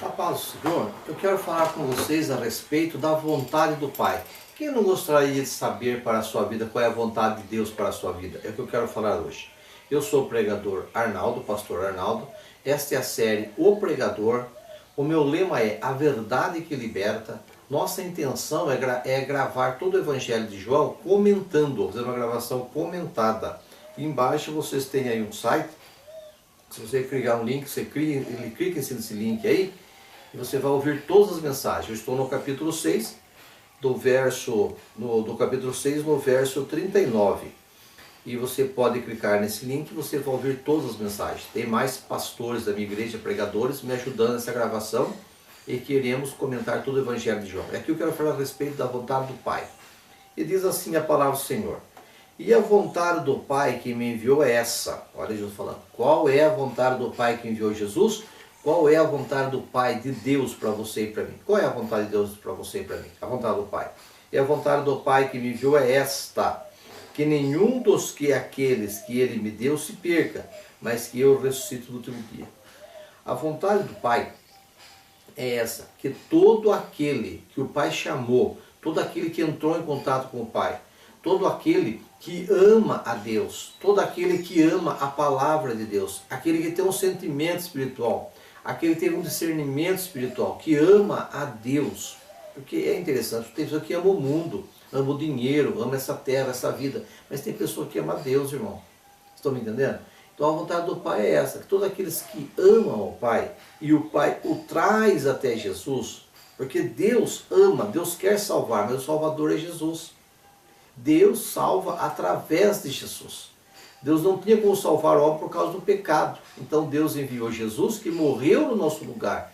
A paz do Senhor, eu quero falar com vocês a respeito da vontade do Pai. Quem não gostaria de saber para a sua vida qual é a vontade de Deus para a sua vida? É o que eu quero falar hoje. Eu sou o pregador Arnaldo, pastor Arnaldo. Esta é a série O Pregador. O meu lema é A Verdade que Liberta. Nossa intenção é gravar todo o Evangelho de João comentando, fazer uma gravação comentada. E embaixo vocês têm aí um site. Se você clicar um link, ele clica nesse link aí e você vai ouvir todas as mensagens. Eu estou no capítulo 6, do capítulo 6, no verso 39. E você pode clicar nesse link e você vai ouvir todas as mensagens. Tem mais pastores da minha igreja, pregadores, me ajudando nessa gravação e queremos comentar todo o Evangelho de João. Aqui eu quero falar a respeito da vontade do Pai. E diz assim a palavra do Senhor. E a vontade do Pai que me enviou é essa. Olha Jesus falando. Qual é a vontade do Pai que enviou Jesus? Qual é a vontade do Pai de Deus para você e para mim? Qual é a vontade de Deus para você e para mim? A vontade do Pai. E a vontade do Pai que me enviou é esta. Que nenhum dos que aqueles que Ele me deu se perca, mas que eu ressuscite no último dia. A vontade do Pai é essa. Que todo aquele que o Pai chamou, todo aquele que entrou em contato com o Pai, todo aquele que ama a Deus, todo aquele que ama a palavra de Deus, aquele que tem um sentimento espiritual, aquele que tem um discernimento espiritual, que ama a Deus. Porque é interessante, tem pessoa que ama o mundo, ama o dinheiro, ama essa terra, essa vida, mas tem pessoa que ama a Deus, irmão. Estão me entendendo? Então a vontade do Pai é essa, que todos aqueles que amam o Pai, e o Pai o traz até Jesus, porque Deus ama, Deus quer salvar, mas o Salvador é Jesus. Deus salva através de Jesus. Deus não tinha como salvar o homem por causa do pecado. Então Deus enviou Jesus, que morreu no nosso lugar,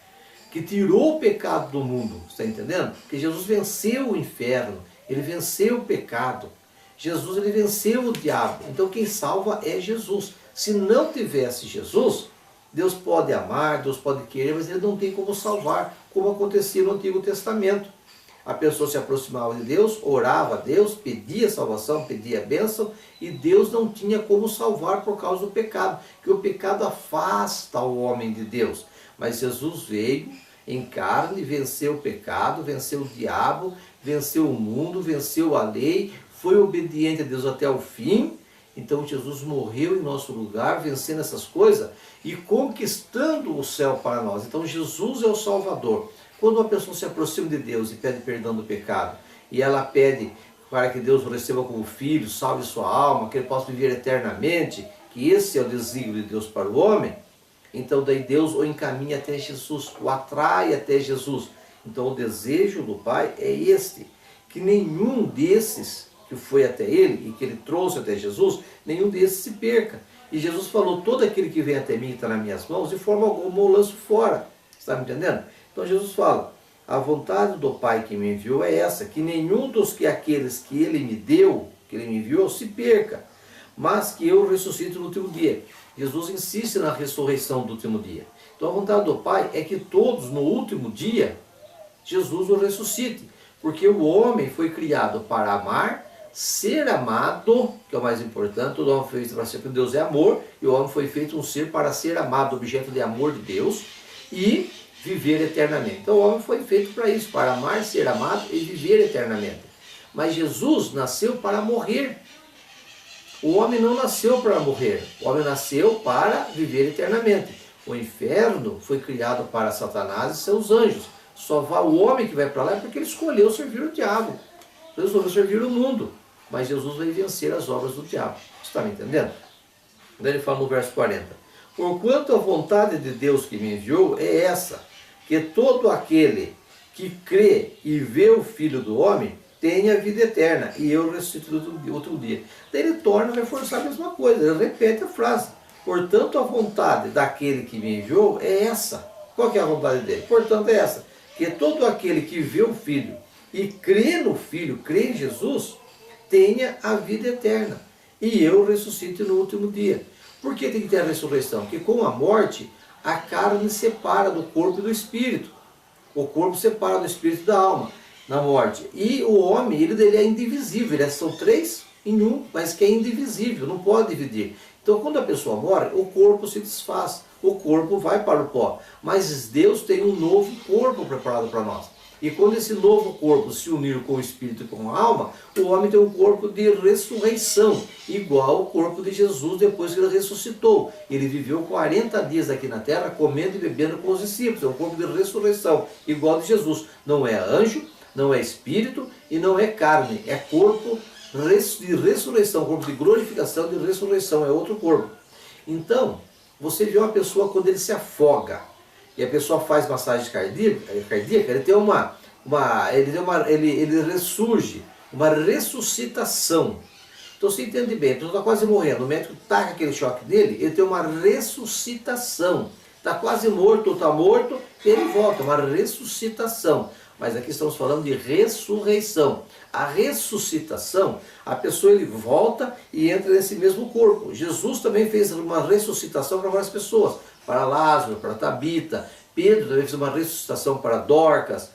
que tirou o pecado do mundo. Está entendendo? Porque Jesus venceu o inferno, Ele venceu o pecado. Jesus, Ele venceu o diabo. Então quem salva é Jesus. Se não tivesse Jesus, Deus pode amar, Deus pode querer, mas Ele não tem como salvar, como acontecia no Antigo Testamento. A pessoa se aproximava de Deus, orava a Deus, pedia salvação, pedia bênção, e Deus não tinha como salvar por causa do pecado, que o pecado afasta o homem de Deus. Mas Jesus veio em carne, venceu o pecado, venceu o diabo, venceu o mundo, venceu a lei, foi obediente a Deus até o fim. Então Jesus morreu em nosso lugar, vencendo essas coisas e conquistando o céu para nós. Então Jesus é o Salvador. Quando uma pessoa se aproxima de Deus e pede perdão do pecado, e ela pede para que Deus o receba como filho, salve sua alma, que ele possa viver eternamente, que esse é o desígnio de Deus para o homem, então daí Deus o encaminha até Jesus, o atrai até Jesus. Então o desejo do Pai é este, que nenhum desses que foi até ele e que ele trouxe até Jesus, nenhum desses se perca. E Jesus falou, todo aquele que vem até mim e está nas minhas mãos, de forma alguma eu lanço fora. Está me entendendo? Então Jesus fala, a vontade do Pai que me enviou é essa, que nenhum dos que aqueles que Ele me deu, que Ele me enviou, se perca, mas que eu ressuscite no último dia. Jesus insiste na ressurreição do último dia. Então a vontade do Pai é que todos no último dia, Jesus o ressuscite, porque o homem foi criado para amar, ser amado, que é o mais importante, todo homem foi feito para ser, porque Deus é amor, e o homem foi feito um ser para ser amado, objeto de amor de Deus, e viver eternamente. Então o homem foi feito para isso, para amar, ser amado e viver eternamente. Mas Jesus nasceu para morrer. O homem não nasceu para morrer, o homem nasceu para viver eternamente. O inferno foi criado para Satanás e seus anjos. Só vai o homem que vai para lá é porque ele escolheu servir o diabo. Ele resolveu servir o mundo. Mas Jesus vai vencer as obras do diabo. Você está me entendendo? Daí ele fala no verso 40. Porquanto a vontade de Deus que me enviou é essa, que todo aquele que crê e vê o Filho do Homem tenha vida eterna, e eu ressuscito outro dia. Daí ele torna a reforçar a mesma coisa, ele repete a frase. Portanto, a vontade daquele que me enviou é essa. Qual que é a vontade dele? Portanto, é essa, que todo aquele que vê o Filho e crê no Filho, crê em Jesus, tenha a vida eterna, e eu ressuscite no último dia. Por que tem que ter a ressurreição? Porque com a morte, a carne separa do corpo e do espírito. O corpo separa do espírito e da alma na morte. E o homem, ele é indivisível. São três em um, mas que é indivisível, não pode dividir. Então quando a pessoa morre, o corpo se desfaz. o corpo vai para o pó. Mas Deus tem um novo corpo preparado para nós. E quando esse novo corpo se unir com o espírito e com a alma, o homem tem um corpo de ressurreição, igual ao corpo de Jesus depois que ele ressuscitou. Ele viveu 40 dias aqui na terra, comendo e bebendo com os discípulos. É um corpo de ressurreição, igual ao de Jesus. Não é anjo, não é espírito e não é carne. É corpo de ressurreição, corpo de glorificação, de ressurreição. É outro corpo. Então, você vê uma pessoa quando ele se afoga, e a pessoa faz massagem cardíaca, ele tem ele ressurge, uma ressuscitação. Então você entende bem, então está quase morrendo, o médico taca aquele choque nele, ele tem uma ressuscitação. Está quase morto ou está morto, ele volta, uma ressuscitação. Mas aqui estamos falando de ressurreição. A ressuscitação, a pessoa ele volta e entra nesse mesmo corpo. Jesus também fez uma ressuscitação para várias pessoas. Para Lázaro, para Tabita. Pedro também fez uma ressuscitação para Dorcas.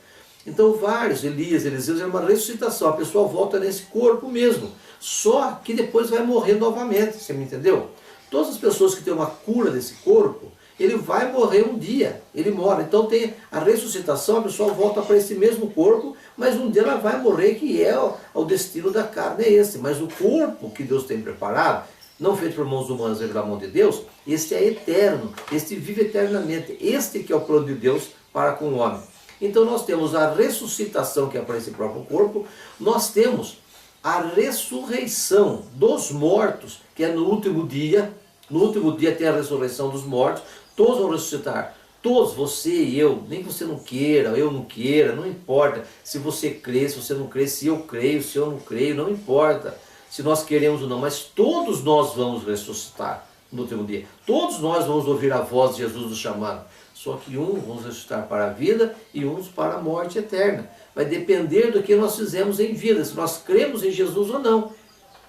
Então vários, Elias, Eliseu, é uma ressuscitação. A pessoa volta nesse corpo mesmo. Só que depois vai morrer novamente, você me entendeu? Todas as pessoas que têm uma cura desse corpo, ele vai morrer um dia, ele morre. Então tem a ressuscitação, a pessoa volta para esse mesmo corpo, mas um dia ela vai morrer, que é o destino da carne, é esse. Mas o corpo que Deus tem preparado, não feito por mãos humanas, é pela mão de Deus, este é eterno, este vive eternamente, este que é o plano de Deus para com o homem. Então nós temos a ressuscitação, que é para esse próprio corpo, nós temos a ressurreição dos mortos, que é no último dia. No último dia tem a ressurreição dos mortos, todos vão ressuscitar, todos, você e eu, nem que você não queira, eu não queira, não importa se você crê, se você não crê, se eu creio, se eu não creio, não importa se nós queremos ou não, mas todos nós vamos ressuscitar no último dia, todos nós vamos ouvir a voz de Jesus nos chamando, só que uns vão ressuscitar para a vida e uns para a morte eterna. Vai depender do que nós fizemos em vida, se nós cremos em Jesus ou não.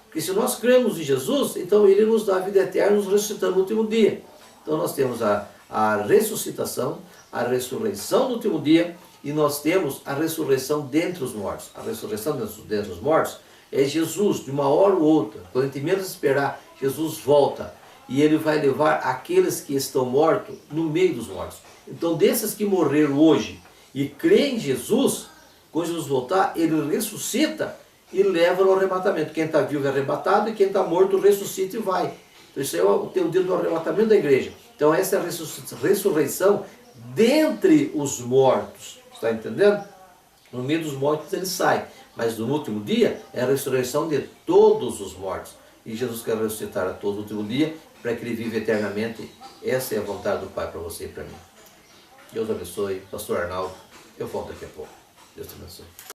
Porque se nós cremos em Jesus, então Ele nos dá a vida eterna, nos ressuscitando no último dia. Então nós temos a ressuscitação, a ressurreição no último dia, e nós temos a ressurreição dentre os mortos. A ressurreição dentre os mortos é Jesus, de uma hora ou outra. Quando a gente menos esperar, Jesus volta. E Ele vai levar aqueles que estão mortos no meio dos mortos. Então desses que morreram hoje e creem em Jesus, quando Jesus voltar, Ele ressuscita e leva no arrebatamento. Quem está vivo é arrebatado e quem está morto ressuscita e vai. Então isso aí é o dia do arrebatamento da igreja. Então essa é a ressurreição dentre os mortos. Está entendendo? No meio dos mortos ele sai. Mas no último dia é a ressurreição de todos os mortos. E Jesus quer ressuscitar a todos no último dia para que ele viva eternamente. Essa é a vontade do Pai para você e para mim. Deus abençoe. Pastor Arnaldo, eu volto daqui a pouco. Deus te abençoe.